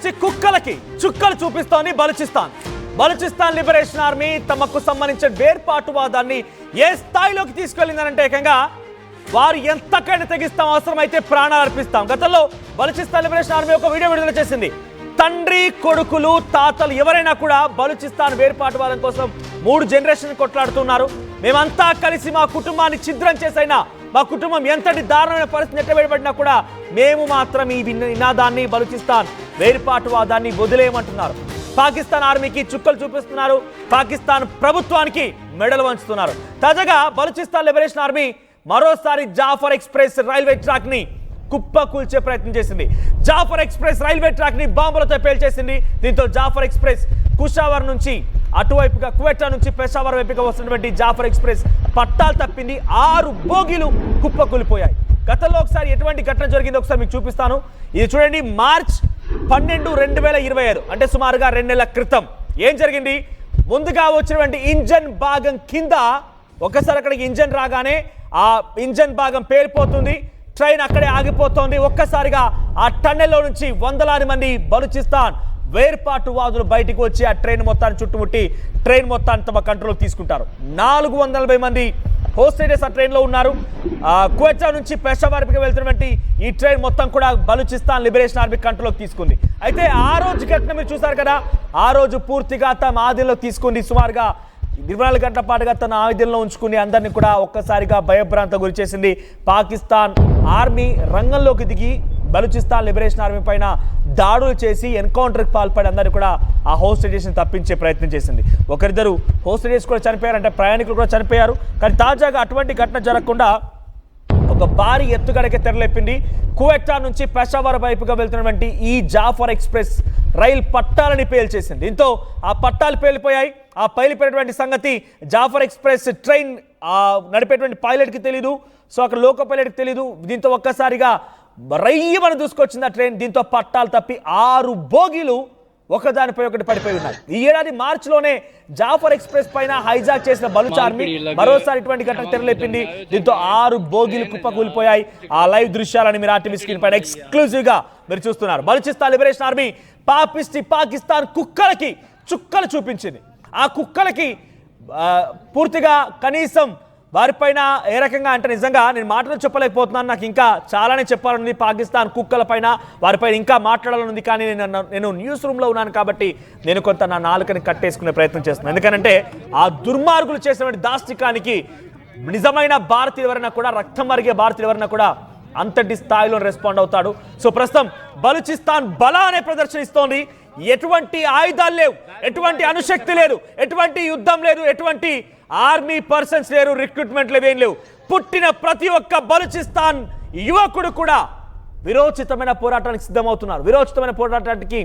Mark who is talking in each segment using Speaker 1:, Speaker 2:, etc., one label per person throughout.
Speaker 1: పాపిష్టి కుక్కలకి చుక్కలు చూపిస్తోంది బలూచిస్తాన్ లిబరేషన్ ఆర్మీ తమకు సంబంధించిన వేర్పాటువాదాన్ని ఏ స్థాయిలోకి తీసుకెళ్లిందనంటే ఏకంగా వారు ఎంతకైనా తెగిస్తాం, అవసరమైతే ప్రాణాలు అర్పిస్తాం. గతంలో బలూచిస్తాన్ లిబరేషన్ ఆర్మీ ఒక వీడియో విడుదల చేసింది. తండ్రి కొడుకులు తాతలు ఎవరైనా కూడా బలూచిస్తాన్ వేర్పాటువాదం కోసం 3 జనరేషన్ కొట్లాడుతున్నారు. మేమంతా కలిసి మా కుటుంబాన్ని ఛిద్రం చేసైనా, మా కుటుంబం ఎంతటి దారుణమైన పరిస్థితి నెట్టవేయబడినా కూడా మేము మాత్రం ఈ నినాదాన్ని బలూచిస్తాన్ వేర్పాటువాదాన్ని వదిలేయమంటున్నారు. పాకిస్తాన్ ఆర్మీకి చుక్కలు చూపిస్తున్నారు, పాకిస్తాన్ ప్రభుత్వానికి మెడలు వంచుతున్నారు. తాజాగా బలూచిస్తాన్ లిబరేషన్ ఆర్మీ మరోసారి జాఫర్ ఎక్స్ప్రెస్ రైల్వే ట్రాక్ ని కుప్ప కూల్చే ప్రయత్నం చేసింది. జాఫర్ ఎక్స్ప్రెస్ రైల్వే ట్రాక్ ని బాంబులతో పేల్చేసింది. దీంతో జాఫర్ ఎక్స్ప్రెస్ కుషావర్ నుంచి అటువైపుగా క్వెటా నుంచి పెషావర్ వైపుగా వస్తున్నటువంటి జాఫర్ ఎక్స్ప్రెస్ పట్టాలు తప్పింది. 6 బోగీలు కుప్ప కూలిపోయాయి. గతంలో ఒకసారి ఎటువంటి ఘటన జరిగిందో ఒకసారి మీకు చూపిస్తాను. ఇది చూడండి, మార్చ్ 12, 2025 అంటే సుమారుగా 2 నెలల క్రితం ఏం జరిగింది. ముందుగా వచ్చినటువంటి ఇంజన్ భాగం కింద ఒకసారి అక్కడికి ఇంజన్ రాగానే ఆ ఇంజన్ భాగం పేలిపోతుంది, ట్రైన్ అక్కడే ఆగిపోతుంది. ఒక్కసారిగా ఆ టన్నెల్లో నుంచి వందలాది మంది బలూచిస్తాన్ వేర్పాటువాదులు బయటికి వచ్చి ఆ ట్రైన్ మొత్తాన్ని చుట్టుముట్టి ట్రైన్ మొత్తాన్ని తమ కంట్రోల్ తీసుకుంటారు. 440 మంది హోస్టేజెస్ ఆ ట్రైన్లో ఉన్నారు. క్వెటా నుంచి పెషావర్కి వెళ్తున్నటువంటి ఈ ట్రైన్ మొత్తం కూడా బలూచిస్తాన్ లిబరేషన్ ఆర్మీ కంట్రోల్కి తీసుకుంది. అయితే ఆ రోజు ఘటన మీరు చూసారు కదా, ఆ రోజు పూర్తిగా తమ ఆధీనంలో తీసుకుంది. సుమారుగా 24 గంటల పాటుగా తన ఆయుధంలో ఉంచుకుని అందరినీ కూడా ఒక్కసారిగా భయభ్రాంత గురి చేసింది. పాకిస్తాన్ ఆర్మీ రంగంలోకి దిగి బలూచిస్తాన్ లిబరేషన్ ఆర్మీ పైన దాడులు చేసి ఎన్కౌంటర్కి పాల్పడి అందరినీ కూడా ఆ హోస్టేజెస్ని తప్పించే ప్రయత్నం చేసింది. ఒకరిద్దరు హోస్టేజెస్ కూడా చనిపోయారు, అంటే ప్రయాణికులు కూడా చనిపోయారు. కానీ తాజాగా అటువంటి ఘటన జరగకుండా ఒక భారీ ఎత్తుగడకి తెరలేపింది. క్వెటా నుంచి పెషావర్ వైపుగా వెళ్తున్నటువంటి ఈ జాఫర్ ఎక్స్ప్రెస్ రైల్ పట్టాలని పేల్చేసింది. దీంతో ఆ పట్టాలు పేలిపోయాయి. ఆ పేలిపోయినటువంటి సంగతి జాఫర్ ఎక్స్ప్రెస్ ట్రైన్ నడిపేటువంటి పైలట్కి తెలీదు, సో అక్కడ లోకో పైలట్కి తెలీదు. దీంతో ఒక్కసారిగా రయ్యమని దూసుకొచ్చింది ఆ ట్రైన్. దీంతో పట్టాలు తప్పి 6 బోగీలు ఒకదానిపై ఒకటి పడిపోయి ఉన్నాయి. ఈ ఏడాది మార్చిలోనే జాఫర్ ఎక్స్ప్రెస్ పైన హైజాక్ చేసిన బలూచ్ ఆర్మీ మరోసారి ఇటువంటి ఘటన తెరలేపింది. దీంతో 6 బోగీలు కుప్పకూలిపోయాయి. ఆ లైవ్ దృశ్యాలని మీరు ఆర్టీవీ స్క్రీన్ పైన ఎక్స్క్లూజివ్ గా మీరు చూస్తున్నారు. బలూచిస్తాన్ లిబరేషన్ ఆర్మీ పాపిష్టి పాకిస్తాన్ కుక్కలకి చుక్కలు చూపించింది. ఆ కుక్కలకి పూర్తిగా కనీసం వారిపైన ఏ రకంగా అంటే నిజంగా నేను మాటలు చెప్పలేకపోతున్నాను, నాకు ఇంకా చాలానే చెప్పాలనుంది. పాకిస్తాన్ కుక్కల పైన వారిపైన ఇంకా మాట్లాడాలనుంది. కానీ నేను న్యూస్ రూమ్లో ఉన్నాను కాబట్టి నేను కొంత నా నాలుకని కట్టేసుకునే ప్రయత్నం చేస్తున్నాను. ఎందుకంటే ఆ దుర్మార్గులు చేసినటువంటి దాష్టికానికి నిజమైన భారతీయులు ఎవరైనా కూడా, రక్తం మరిగే భారతీయులు ఎవరైనా కూడా అంతటి స్థాయిలో రెస్పాండ్ అవుతాడు. సో ప్రస్తుతం బలూచిస్తాన్ బలాన్ని ప్రదర్శనిస్తోంది. ఎటువంటి ఆయుధాలు లేవు, ఎటువంటి అణుశక్తి లేదు, ఎటువంటి యుద్ధం లేదు, ఎటువంటి ఆర్మీ పర్సన్స్ లేరు, రిక్రూట్మెంట్లు ఏం లేవు. పుట్టిన ప్రతి ఒక్క బలూచిస్తాన్ యువకుడు కూడా విరోచితమైన పోరాటానికి సిద్ధమవుతున్నారు. విరోచితమైన పోరాటానికి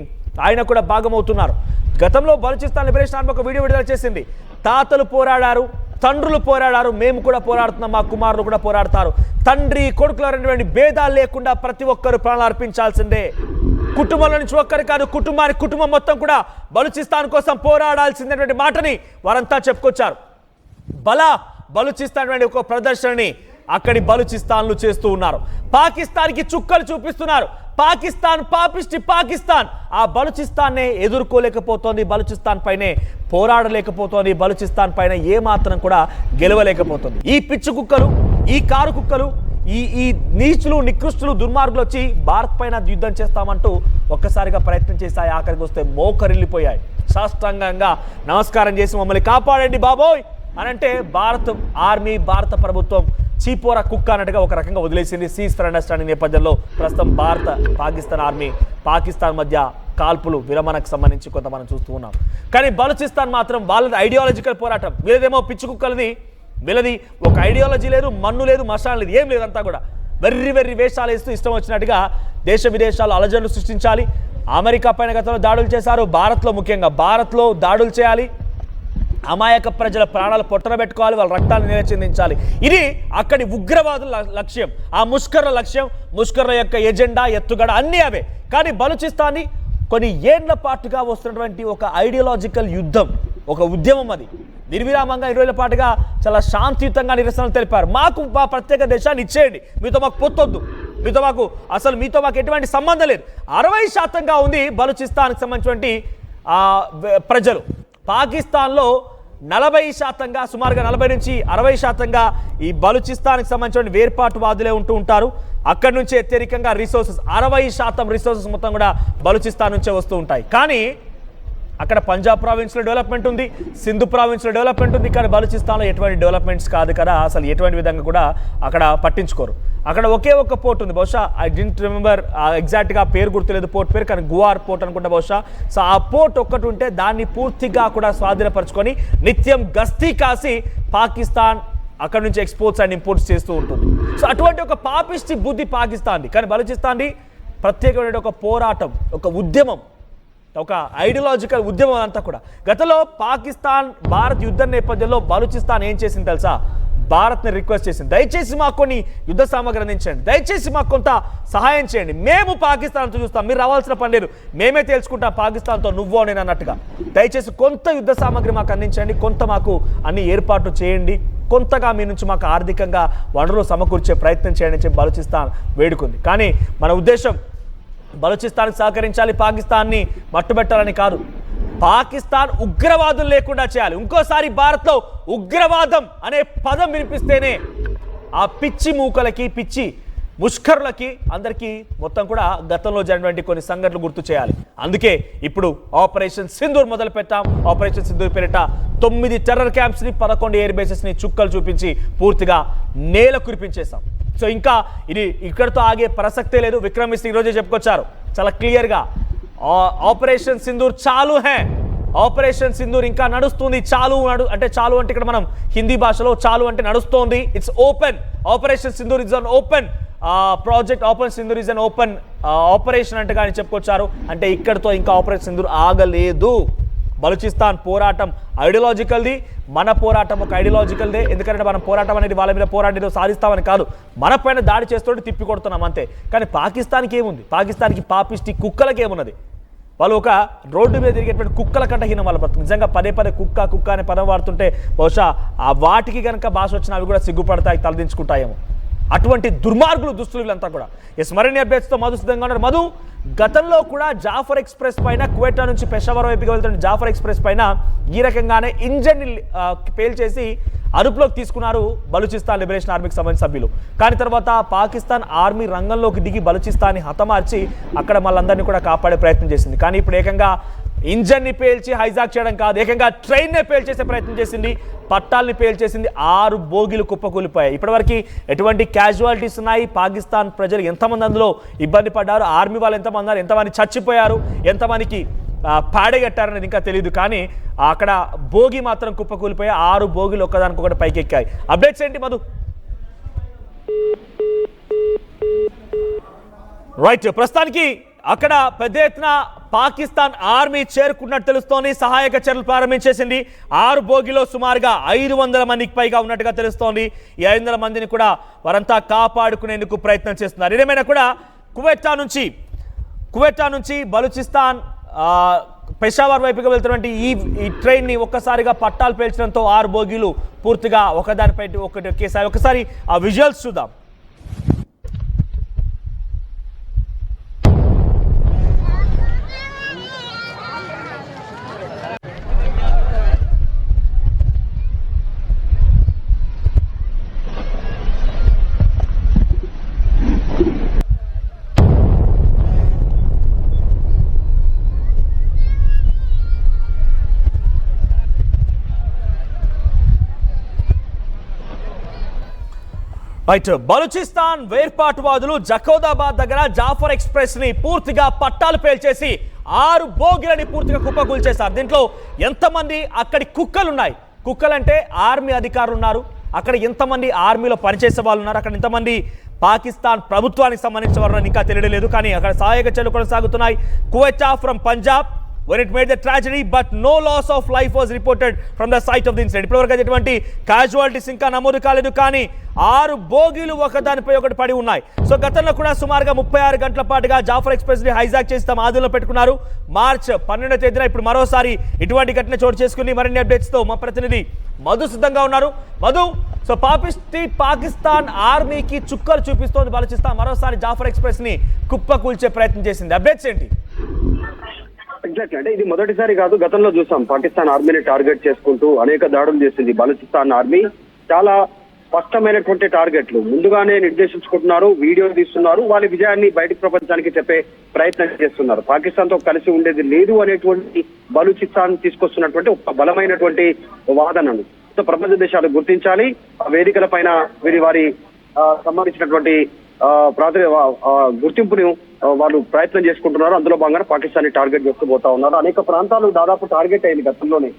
Speaker 1: ఆయన కూడా భాగమవుతున్నారు. గతంలో బలూచిస్తాన్ లిబరేషన్ ఆర్మీ ఒక వీడియో విడుదల చేసింది. తాతలు పోరాడారు, తండ్రులు పోరాడారు, మేము కూడా పోరాడుతున్నాం, మా కుమారులు కూడా పోరాడతారు. తండ్రి కొడుకులు అనేటువంటి భేదాలు లేకుండా ప్రతి ఒక్కరు ప్రాణాలు అర్పించాల్సిందే. కుటుంబంలో నుంచి ఒక్కరు కాదు, కుటుంబం మొత్తం కూడా బలూచిస్తాన్ కోసం పోరాడాల్సిందనేటువంటి మాటని వారంతా చెప్పుకొచ్చారు. బలూచిస్తాన్ అనే ఒక ప్రదర్శనని అక్కడి బలూచిస్తాన్లు చేస్తూ ఉన్నారు. పాకిస్తాన్కి చుక్కలు చూపిస్తున్నారు. పాకిస్తాన్ పాపిష్టి పాకిస్తాన్ ఆ బలూచిస్తాన్నే ఎదుర్కోలేకపోతోంది, బలూచిస్తాన్ పైనే పోరాడలేకపోతోంది, బలూచిస్తాన్ పైన ఏ మాత్రం కూడా గెలవలేకపోతుంది. ఈ పిచ్చి కుక్కలు, ఈ కారు కుక్కలు, ఈ నీచులు నికృష్టులు దుర్మార్గులు వచ్చి భారత్ పైన యుద్ధం చేస్తామంటూ ఒక్కసారిగా ప్రయత్నం చేశాయి. ఆఖరికి వస్తే మోకరిల్లిపోయాయి. సాష్టాంగంగా నమస్కారం చేసి మమ్మల్ని కాపాడండి బాబోయ్ అనంటే భారత ఆర్మీ, భారత ప్రభుత్వం చీపోరా కుక్క అన్నట్టుగా ఒక రకంగా వదిలేసింది. సీజ్ ఫర్ అండర్స్టాండింగ్ నేపథ్యంలో ప్రస్తుతం పాకిస్తాన్ ఆర్మీ పాకిస్తాన్ మధ్య కాల్పులు విరమణకు సంబంధించి కొంత మనం చూస్తూ ఉన్నాం. కానీ బలూచిస్తాన్ మాత్రం వాళ్ళది ఐడియాలజికల్ పోరాటం. వీళ్ళదేమో పిచ్చి కుక్కలది, వీళ్ళది ఒక ఐడియాలజీ లేదు, మన్ను లేదు, మసాలా లేదు, ఏం లేదు. అంతా కూడా వెర్రి వేషాలు వేస్తూ ఇష్టం వచ్చినట్టుగా దేశ విదేశాలు అలజడులు సృష్టించాలి. అమెరికా పైన గతంలో దాడులు చేశారు. భారత్లో ముఖ్యంగా భారత్లో దాడులు చేయాలి, అమాయక ప్రజల ప్రాణాలు పొట్టన పెట్టుకోవాలి, వాళ్ళ రక్తాన్ని నిలచెందించాలి. ఇది అక్కడి ఉగ్రవాదుల లక్ష్యం, ఆ ముష్కర్ల లక్ష్యం, ముష్కర్ల యొక్క ఎజెండా, ఎత్తుగడ అన్నీ అవే. కానీ బలూచిస్తాన్ని కొన్ని ఏళ్ల పాటుగా వస్తున్నటువంటి ఒక ఐడియాలజికల్ యుద్ధం, ఒక ఉద్యమం, అది నిర్విరామంగా 20 ఏళ్ల పాటుగా చాలా శాంతియుతంగా నిరసనలు తెలిపారు. మాకు మా ప్రత్యేక దేశాన్ని ఇచ్చేయండి, మీతో మాకు పొత్తొద్దు, మీతో మాకు ఎటువంటి సంబంధం లేదు. 60% ఉంది బలూచిస్తాన్కి సంబంధించినటువంటి ప్రజలు. పాకిస్తాన్లో 40% సుమారుగా 40 నుంచి 60% ఈ బలూచిస్తాన్కి సంబంధించిన వేర్పాటువాదులే ఉంటూ ఉంటారు. అక్కడి నుంచి అత్యధికంగా రిసోర్సెస్ 60% రిసోర్సెస్ మొత్తం కూడా బలూచిస్తాన్ నుంచే వస్తూ ఉంటాయి. కానీ అక్కడ పంజాబ్ ప్రావిన్స్లో డెవలప్మెంట్ ఉంది, సింధు ప్రావిన్స్లో డెవలప్మెంట్ ఉంది. కానీ బలూచిస్తాన్లో ఎటువంటి డెవలప్మెంట్స్ కాదు కదా, అసలు ఎటువంటి విధంగా కూడా అక్కడ పట్టించుకోరు. అక్కడ ఒకే ఒక్క పోర్ట్ ఉంది, బహుశా ఐ డింట్ రిమెంబర్ ఎగ్జాక్ట్గా పేరు గుర్తులేదు పోర్ట్ పేరు, కానీ గువార్ పోర్ట్ అనుకుంటా బహుశా. సో ఆ పోర్ట్ ఒక్కటి ఉంటే దాన్ని పూర్తిగా కూడా స్వాధీనపరచుకొని నిత్యం గస్తీ కాసి పాకిస్తాన్ అక్కడ నుంచి ఎక్స్పోర్ట్స్ అండ్ ఇంపోర్ట్స్ చేస్తూ ఉంటుంది. సో అటువంటి ఒక పాపిష్టి బుద్ధి పాకిస్తాన్ది. కానీ బలూచిస్తాన్ది ప్రత్యేకమైన ఒక పోరాటం, ఒక ఉద్యమం, ఒక ఐడియాలజికల్ ఉద్యమం అంతా కూడా. గతంలో పాకిస్తాన్ భారత్ యుద్ధ నేపథ్యంలో బలూచిస్తాన్ ఏం చేసింది తెలుసా? భారత్ని రిక్వెస్ట్ చేసింది, దయచేసి మాకు కొన్ని యుద్ధ సామాగ్రి అందించండి, దయచేసి మాకు కొంత సహాయం చేయండి, మేము పాకిస్తాన్తో చూస్తాం, మీరు రావాల్సిన పని లేదు, మేమే తేల్చుకుంటాం పాకిస్తాన్తో నువ్వో నేను అన్నట్టుగా. దయచేసి కొంత యుద్ధ సామాగ్రి మాకు అందించండి, కొంత మాకు అన్ని ఏర్పాట్లు చేయండి, కొంతగా మీ నుంచి మాకు ఆర్థికంగా వనరులు సమకూర్చే ప్రయత్నం చేయండి అని చెప్పి బలూచిస్తాన్ వేడుకుంది. కానీ మన ఉద్దేశం బలూచిస్తాన్కి సహకరించాలి, పాకిస్తాన్ని మట్టుబెట్టాలని కాదు. పాకిస్తాన్ ఉగ్రవాదులు లేకుండా చేయాలి. ఇంకోసారి భారత్లో ఉగ్రవాదం అనే పదం వినిపిస్తేనే ఆ పిచ్చి మూకలకి, పిచ్చి ముష్కరులకి అందరికీ మొత్తం కూడా గతంలో జరిగినటువంటి కొన్ని సంఘటనలు గుర్తు చేయాలి. అందుకే ఇప్పుడు ఆపరేషన్ సింధూర్ మొదలు పెట్టాం. ఆపరేషన్ సింధూర్ పేరిట 9 టెర్రర్ క్యాంప్స్ని, 11 ఎయిర్ బేసెస్ని చుక్కలు చూపించి పూర్తిగా నేల కురిపించేశాం. సో ఇంకా ఇది ఇక్కడితో ఆగే ప్రసక్తే లేదు. విక్రమ్ మిశ్రీ ఈరోజే చెప్పుకొచ్చారు చాలా క్లియర్గా, ఆపరేషన్ సింధూర్ చాలు హే, ఆపరేషన్ సింధూర్ ఇంకా నడుస్తుంది. చాలు అంటే చాలు అంటే ఇక్కడ మనం హిందీ భాషలో చాలు అంటే నడుస్తోంది, it's open. Operation Sindoor is an open project, operation Sindoor is an open operation అంటే కానీ చెప్పుకొచ్చారు. అంటే ఇక్కడితో ఇంకా ఆపరేషన్ సింధూర్ ఆగలేదు. బలూచిస్తాన్ పోరాటం ఐడియాలజికల్ది, మన పోరాటం ఒక ఐడియాలజికల్దే. ఎందుకంటే మనం పోరాటం అనేది వాళ్ళ మీద పోరాటం సాధిస్తామని కాదు, మన పైన దాడి చేస్తుంటే తిప్పి కొడుతున్నాం అంతే. కానీ పాకిస్తాన్కి ఏముంది? పాకిస్తాన్కి పాపిష్టి కుక్కలకి ఏమున్నది? వాళ్ళు ఒక రోడ్డు మీద తిరిగేటువంటి కుక్కల కంట హీనం వాళ్ళ బ్రతుకు. నిజంగా పదే కుక్క అనే పదం వాడుతుంటే బహుశా ఆ వాటికి కనుక భాష వచ్చినా అవి కూడా సిగ్గుపడతాయి, తలదించుకుంటాయేమో. అటువంటి దుర్మార్గులు, దుస్తులు వీళ్ళంతా కూడా. మరిన్ని అప్డేట్స్తో మధు సిద్ధంగా ఉన్నారు. మధు, గతంలో కూడా జాఫర్ ఎక్స్ప్రెస్ పైన క్వేటా నుంచి పెషావర్ వైపుకి వెళ్తున్న జాఫర్ ఎక్స్ప్రెస్ పైన ఈ రకంగానే ఇంజన్ పేల్చేసి అదుపులోకి తీసుకున్నారు బలూచిస్తాన్ లిబరేషన్ ఆర్మీకి సంబంధించిన సభ్యులు. కానీ తర్వాత పాకిస్తాన్ ఆర్మీ రంగంలోకి దిగి బలూచిస్తాన్ని హతమార్చి అక్కడ వాళ్ళందరినీ కూడా కాపాడే ప్రయత్నం చేసింది. కానీ ఇప్పుడు ఏకంగా ఇంజన్ని పేల్చి హైజాక్ చేయడం కాదు, ఏకంగా ట్రైన్నే పేల్చేసే ప్రయత్నం చేసింది, పట్టాలని పేల్చేసింది. 6 బోగీలు కుప్పకూలిపోయాయి. ఇప్పటివరకు ఎటువంటి క్యాజువాలిటీస్ ఉన్నాయి? పాకిస్తాన్ ప్రజలు ఎంతమంది అందులో ఇబ్బంది పడ్డారు? ఆర్మీ వాళ్ళు ఎంతమంది ఉన్నారు? ఎంతమంది చచ్చిపోయారు? ఎంతమందికి పాడగట్టారనేది ఇంకా తెలియదు. కానీ అక్కడ బోగి మాత్రం కుప్పకూలిపోయి 6 బోగీలు ఒక్కదానికొకటి పైకెక్కాయి. అప్డేట్స్ ఏంటి మధు? రైట్, ప్రస్తుతానికి అక్కడ పెద్ద ఎత్తున పాకిస్తాన్ ఆర్మీ చేరుకున్నట్టు తెలుస్తోంది. సహాయక చర్యలు ప్రారంభించేసింది. 6 బోగిలో సుమారుగా 500 మందికి పైగా ఉన్నట్టుగా తెలుస్తోంది. ఈ 500 మందిని కూడా వారంతా కాపాడుకునేందుకు ప్రయత్నం చేస్తున్నారు. ఏదేమైనా కూడా కువెటా నుంచి బలూచిస్తాన్ పెషావర్ వైపుగా వెళ్తున్నటువంటి ఈ ట్రైన్ని ఒక్కసారిగా పట్టాలు పేల్చడంతో 6 బోగీలు పూర్తిగా ఒకదానిపై ఒకటి ఒకేసారి. ఒకసారి ఆ విజువల్స్ చూద్దాం. రైట్, బలూచిస్తాన్ వేర్పాటువాదులు జకోదాబాద్ దగ్గర జాఫర్ ఎక్స్ప్రెస్ ని పూర్తిగా పట్టాలు పేల్చేసి 6 బోగిలని పూర్తిగా కుప్పకూల్చేశారు. దీంట్లో ఎంతమంది అక్కడి కుక్కలున్నాయి? కుక్కలంటే ఆర్మీ అధికారులు ఉన్నారు. అక్కడ ఎంతమంది ఆర్మీలో పనిచేసే వాళ్ళు ఉన్నారు? అక్కడ ఎంతమంది పాకిస్తాన్ ప్రభుత్వానికి సంబంధించిన వారు ఇంకా తెలియలేదు. కానీ అక్కడ సహాయక చర్యలు కొనసాగుతున్నాయి. కువైటా from Punjab when it made the tragedy, but no loss of life was reported from the site of the incident. ఇప్పటివరకు ఎటువంటి క్యాజువాలిటీస్ ఇంకా నమోదు కాలేదు. కానీ 6 బోగీలు ఒకదానిపై ఒకటి పడి ఉన్నాయి. సో గతంలో కూడా సుమారుగా 36 గంటల పాటుగా జాఫర్ ఎక్స్ప్రెస్ ని హైజాక్ చేసి తమ ఆధీనంలో పెట్టుకున్నారు. మార్చ్ 12వ తేదీన ఇప్పుడు మరోసారి ఇటువంటి ఘటన చోటు చేసుకుని మరిన్ని అప్డేట్స్ తో మా ప్రతినిధి మధు సిద్ధంగా ఉన్నారు. మధు, సో పాకిస్తాన్ ఆర్మీకి చుక్కలు చూపిస్తోంది బలూచిస్తాన్. మరోసారి జాఫర్ ఎక్స్ప్రెస్ ని కుప్ప కూల్చే ప్రయత్నం చేసింది. అప్డేట్స్ ఏంటి?
Speaker 2: ఎగ్జాక్ట్లీ, అంటే ఇది మొదటిసారి కాదు, గతంలో చూసాం పాకిస్తాన్ ఆర్మీని టార్గెట్ చేసుకుంటూ అనేక దాడులు చేసింది బలూచిస్తాన్ ఆర్మీ. చాలా స్పష్టమైనటువంటి టార్గెట్లు ముందుగానే నిర్దేశించుకుంటున్నారు, వీడియో తీస్తున్నారు, వాళ్ళ విజయాన్ని బయట ప్రపంచానికి చెప్పే ప్రయత్నం చేస్తున్నారు. పాకిస్తాన్ తో కలిసి ఉండేది లేదు అనేటువంటి బలూచిస్తాన్ తీసుకొస్తున్నటువంటి ఒక బలమైనటువంటి వాదనను ప్రపంచ దేశాలు గుర్తించాలి. ఆ వేదికల పైన వారి సంబంధించినటువంటి గుర్తింపుని వాళ్ళు ప్రయత్నం చేసుకుంటున్నారు. అందులో భాగంగా పాకిస్తాన్ ని టార్గెట్ చేస్తూ పోతా ఉన్నారు. అనేక ప్రాంతాలు దాదాపు టార్గెట్ అయింది గతంలోనే.